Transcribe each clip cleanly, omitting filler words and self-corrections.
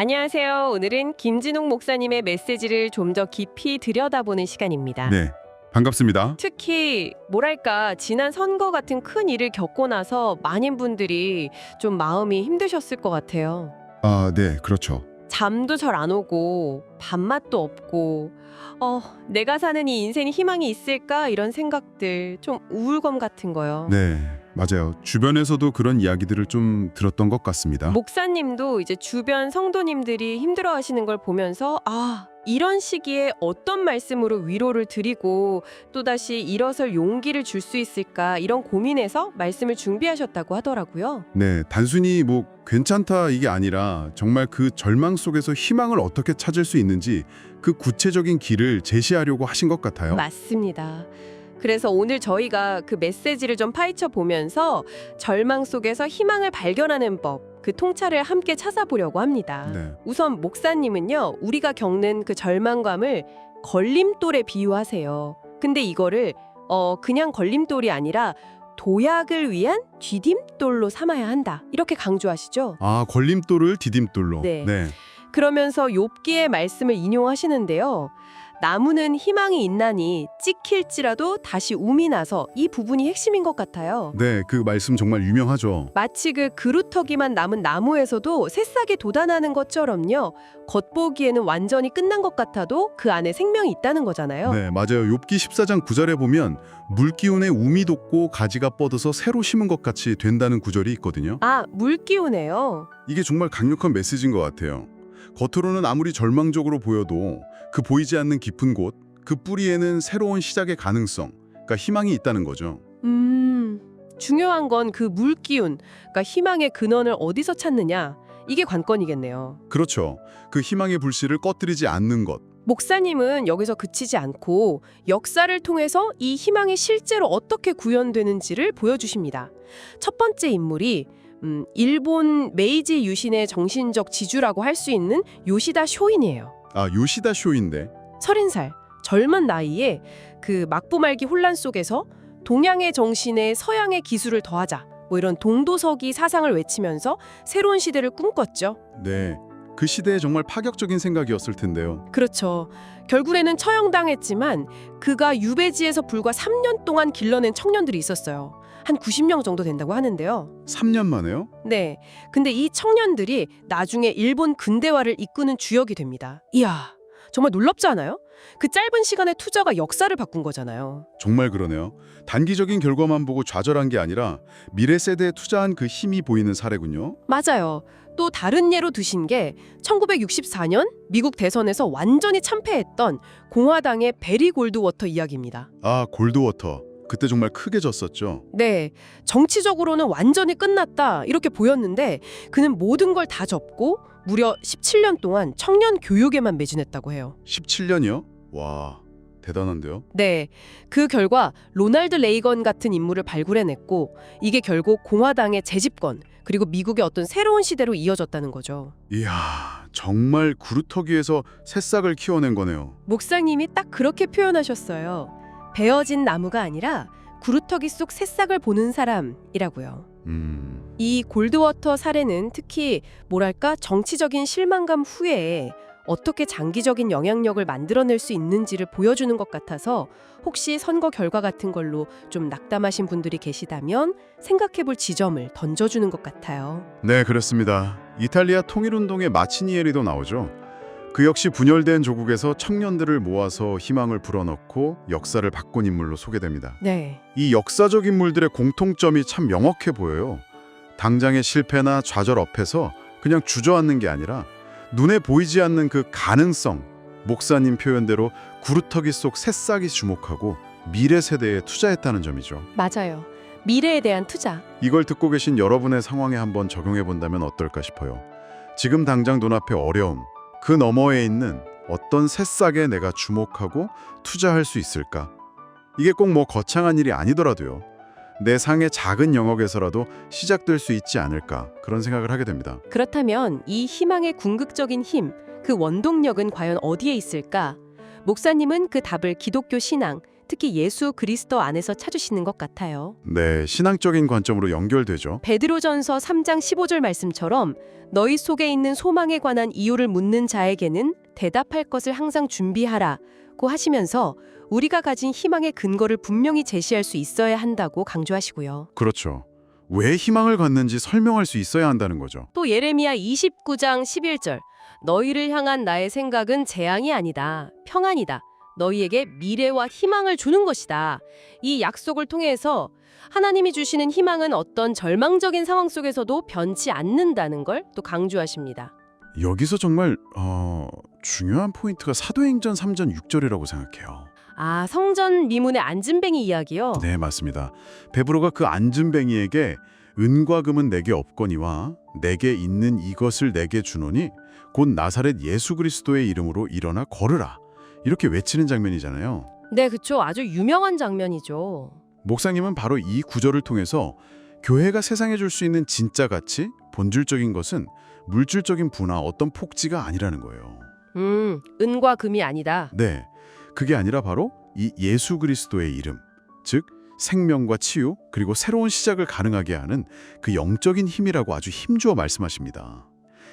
안녕하세요. 오늘은 김진욱 목사님의 메시지를 좀 더 깊이 들여다보는 시간입니다. 네, 반갑습니다. 특히 뭐랄까 지난 선거 같은 큰 일을 겪고 나서 많은 분들이 좀 마음이 힘드셨을 것 같아요. 네, 그렇죠. 잠도 잘 안 오고 밥맛도 없고 내가 사는 이 인생에 희망이 있을까 이런 생각들 좀 우울감 같은 거요. 네, 맞아요. 주변에서도 그런 이야기들을 좀 들었던 것 같습니다. 목사님도 이제 주변 성도님들이 힘들어하시는 걸 보면서 이런 시기에 어떤 말씀으로 위로를 드리고 또다시 일어설 용기를 줄 수 있을까 이런 고민에서 말씀을 준비하셨다고 하더라고요. 네, 단순히 뭐 괜찮다 이게 아니라 정말 그 절망 속에서 희망을 어떻게 찾을 수 있는지 그 구체적인 길을 제시하려고 하신 것 같아요. 맞습니다. 그래서 오늘 저희가 그 메시지를 좀 파헤쳐 보면서 절망 속에서 희망을 발견하는 법, 그 통찰을 함께 찾아보려고 합니다. 네. 우선 목사님은요, 우리가 겪는 그 절망감을 걸림돌에 비유하세요. 근데 이거를 그냥 걸림돌이 아니라 도약을 위한 디딤돌로 삼아야 한다. 이렇게 강조하시죠. 걸림돌을 디딤돌로. 네. 그러면서 욥기의 말씀을 인용하시는데요. 나무는 희망이 있나니 찍힐지라도 다시 움이 나서 이 부분이 핵심인 것 같아요. 네, 그 말씀 정말 유명하죠. 마치 그 그루터기만 남은 나무에서도 새싹이 돋아나는 것처럼요. 겉보기에는 완전히 끝난 것 같아도 그 안에 생명이 있다는 거잖아요. 네, 맞아요. 욥기 14장 9절에 보면 물기운에 움이 돋고 가지가 뻗어서 새로 심은 것 같이 된다는 구절이 있거든요. 물기운에요. 이게 정말 강력한 메시지인 것 같아요. 겉으로는 아무리 절망적으로 보여도 그 보이지 않는 깊은 곳, 그 뿌리에는 새로운 시작의 가능성, 그러니까 희망이 있다는 거죠. 중요한 건 그 물기운, 그러니까 희망의 근원을 어디서 찾느냐, 이게 관건이겠네요. 그렇죠. 그 희망의 불씨를 꺼뜨리지 않는 것. 목사님은 여기서 그치지 않고 역사를 통해서 이 희망이 실제로 어떻게 구현되는지를 보여주십니다. 첫 번째 인물이 일본 메이지 유신의 정신적 지주라고 할 수 있는 요시다 쇼인이에요. 요시다 쇼인데. 30살, 젊은 나이에 그 막부말기 혼란 속에서 동양의 정신에 서양의 기술을 더하자, 뭐 이런 동도서기 사상을 외치면서 새로운 시대를 꿈꿨죠. 네, 그 시대에 정말 파격적인 생각이었을 텐데요. 그렇죠. 결국에는 처형당했지만 그가 유배지에서 불과 3년 동안 길러낸 청년들이 있었어요. 한 90명 정도 된다고 하는데요. 3년 만에요? 네. 근데 이 청년들이 나중에 일본 근대화를 이끄는 주역이 됩니다. 이야, 정말 놀랍지 않아요? 그 짧은 시간에 투자가 역사를 바꾼 거잖아요. 정말 그러네요. 단기적인 결과만 보고 좌절한 게 아니라 미래 세대에 투자한 그 힘이 보이는 사례군요. 맞아요. 또 다른 예로 드신 게 1964년 미국 대선에서 완전히 참패했던 공화당의 베리 골드워터 이야기입니다. 골드워터. 그때 정말 크게 졌었죠. 네, 정치적으로는 완전히 끝났다 이렇게 보였는데 그는 모든 걸 다 접고 무려 17년 동안 청년 교육에만 매진했다고 해요. 17년이요? 와, 대단한데요? 네, 그 결과 로널드 레이건 같은 인물을 발굴해냈고 이게 결국 공화당의 재집권 그리고 미국의 어떤 새로운 시대로 이어졌다는 거죠. 이야, 정말 구루터기에서 새싹을 키워낸 거네요. 목사님이 딱 그렇게 표현하셨어요. 베어진 나무가 아니라 구루터기 속 새싹을 보는 사람이라고요. 이 골드워터 사례는 특히 뭐랄까 정치적인 실망감 후에 어떻게 장기적인 영향력을 만들어낼 수 있는지를 보여주는 것 같아서 혹시 선거 결과 같은 걸로 좀 낙담하신 분들이 계시다면 생각해볼 지점을 던져주는 것 같아요. 네, 그렇습니다. 이탈리아 통일운동의 마치니에리도 나오죠. 그 역시 분열된 조국에서 청년들을 모아서 희망을 불어넣고 역사를 바꾼 인물로 소개됩니다. 네. 이 역사적 인물들의 공통점이 참 명확해 보여요. 당장의 실패나 좌절 앞에서 그냥 주저앉는 게 아니라 눈에 보이지 않는 그 가능성, 목사님 표현대로 구루터기 속 새싹이 주목하고 미래 세대에 투자했다는 점이죠. 맞아요. 미래에 대한 투자. 이걸 듣고 계신 여러분의 상황에 한번 적용해 본다면 어떨까 싶어요. 지금 당장 눈앞에 어려움, 그 너머에 있는 어떤 새싹에 내가 주목하고 투자할 수 있을까? 이게 꼭 뭐 거창한 일이 아니더라도요. 내 상의 작은 영역에서라도 시작될 수 있지 않을까 그런 생각을 하게 됩니다. 그렇다면 이 희망의 궁극적인 힘, 그 원동력은 과연 어디에 있을까? 목사님은 그 답을 기독교 신앙, 특히 예수 그리스도 안에서 찾으시는 것 같아요. 네, 신앙적인 관점으로 연결되죠. 베드로전서 3장 15절 말씀처럼 너희 속에 있는 소망에 관한 이유를 묻는 자에게는 대답할 것을 항상 준비하라고 하시면서 우리가 가진 희망의 근거를 분명히 제시할 수 있어야 한다고 강조하시고요. 그렇죠. 왜 희망을 갖는지 설명할 수 있어야 한다는 거죠. 또 예레미야 29장 11절 너희를 향한 나의 생각은 재앙이 아니다. 평안이다. 너희에게 미래와 희망을 주는 것이다. 이 약속을 통해서 하나님이 주시는 희망은 어떤 절망적인 상황 속에서도 변치 않는다는 걸 또 강조하십니다. 여기서 정말 중요한 포인트가 사도행전 3장 6절이라고 생각해요. 아, 성전 미문의 안진뱅이 이야기요? 네, 맞습니다. 베드로가 그 안진뱅이에게 은과 금은 내게 없거니와 내게 있는 이것을 내게 주노니 곧 나사렛 예수 그리스도의 이름으로 일어나 걸으라. 이렇게 외치는 장면이잖아요. 네, 그쵸. 아주 유명한 장면이죠. 목사님은 바로 이 구절을 통해서 교회가 세상에 줄 수 있는 진짜 가치, 본질적인 것은 물질적인 부나 어떤 폭지가 아니라는 거예요. 은과 금이 아니다. 네, 그게 아니라 바로 이 예수 그리스도의 이름, 즉 생명과 치유 그리고 새로운 시작을 가능하게 하는 그 영적인 힘이라고 아주 힘주어 말씀하십니다.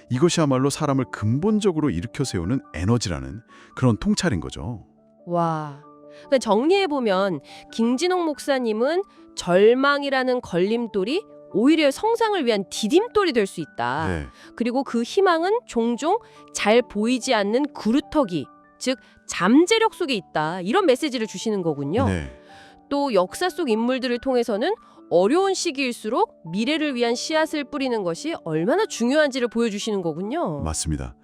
이것이야말로 사람을 근본적으로 일으켜 세우는 에너지라는 그런 통찰인 거죠. 와. 그러니까 정리해보면 김진홍 목사님은 절망이라는 걸림돌이 오히려 성장을 위한 디딤돌이 될 수 있다. 네, 그리고 그 희망은 종종 잘 보이지 않는 구루터기, 즉 잠재력 속에 있다. 이런 메시지를 주시는 거군요. 네, 또 역사 속 인물들을 통해서는 어려운 시기일수록 미래를 위한 씨앗을 뿌리는 것이 얼마나 중요한지를 보여주시는 거군요. 맞습니다.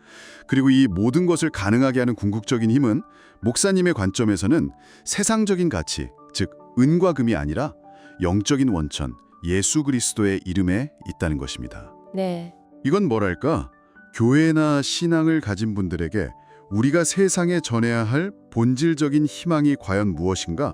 그리고 이 모든 것을 가능하게 하는 궁극적인 힘은 목사님의 관점에서는 세상적인 가치, 즉 은과 금이 아니라 영적인 원천, 예수 그리스도의 이름에 있다는 것입니다. 네. 이건 뭐랄까? 교회나 신앙을 가진 분들에게 우리가 세상에 전해야 할 본질적인 희망이 과연 무엇인가?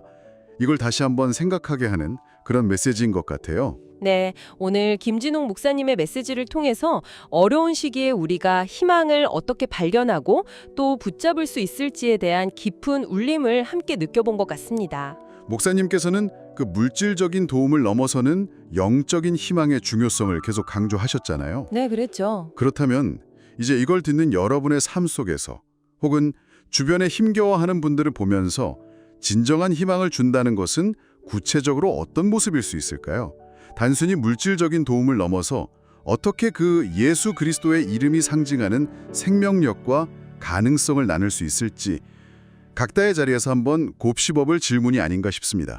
이걸 다시 한번 생각하게 하는 그런 메시지인 것 같아요. 네, 오늘 김진홍 목사님의 메시지를 통해서 어려운 시기에 우리가 희망을 어떻게 발견하고 또 붙잡을 수 있을지에 대한 깊은 울림을 함께 느껴본 것 같습니다. 목사님께서는 그 물질적인 도움을 넘어서는 영적인 희망의 중요성을 계속 강조하셨잖아요. 네, 그랬죠. 그렇다면 이제 이걸 듣는 여러분의 삶 속에서 혹은 주변에 힘겨워하는 분들을 보면서 진정한 희망을 준다는 것은 구체적으로 어떤 모습일 수 있을까요? 단순히 물질적인 도움을 넘어서 어떻게 그 예수 그리스도의 이름이 상징하는 생명력과 가능성을 나눌 수 있을지 각자의 자리에서 한번 곱씹어볼 질문이 아닌가 싶습니다.